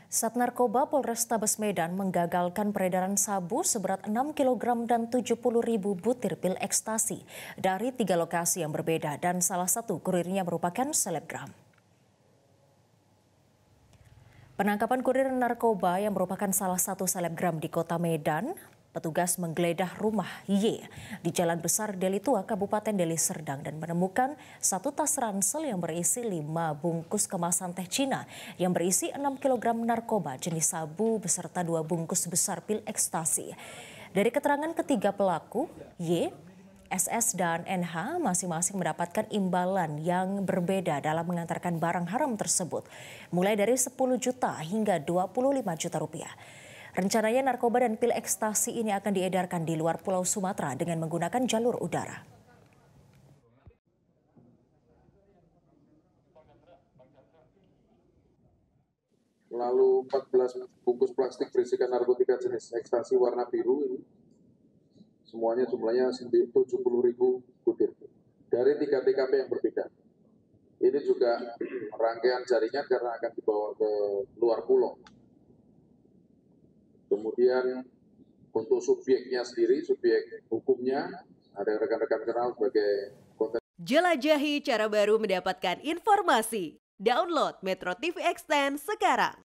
Sat Narkoba Polrestabes Medan menggagalkan peredaran sabu seberat 6 kg dan 70.000 butir pil ekstasi dari 3 lokasi yang berbeda dan salah satu kurirnya merupakan selebgram. Penangkapan kurir narkoba yang merupakan salah satu selebgram di kota Medan, petugas menggeledah rumah Y di Jalan Besar Deli Tua, Kabupaten Deli Serdang dan menemukan satu tas ransel yang berisi 5 bungkus kemasan teh Cina yang berisi 6 kg narkoba jenis sabu beserta 2 bungkus besar pil ekstasi. Dari keterangan ketiga pelaku, Y, SS dan NH masing-masing mendapatkan imbalan yang berbeda dalam mengantarkan barang haram tersebut, mulai dari 10 juta hingga 25 juta rupiah. Rencananya narkoba dan pil ekstasi ini akan diedarkan di luar Pulau Sumatera dengan menggunakan jalur udara. Lalu 14 bungkus plastik berisikan narkotika jenis ekstasi warna biru ini. Semuanya jumlahnya 70.000 butir dari 3 TKP yang berbeda. Ini juga rangkaian jaringan karena akan dibawa ke luar pulau. Kemudian untuk subjeknya sendiri, subjek hukumnya ada rekan-rekan kenal sebagai konten. Jelajahi cara baru mendapatkan informasi. Download Metro TV Extend sekarang.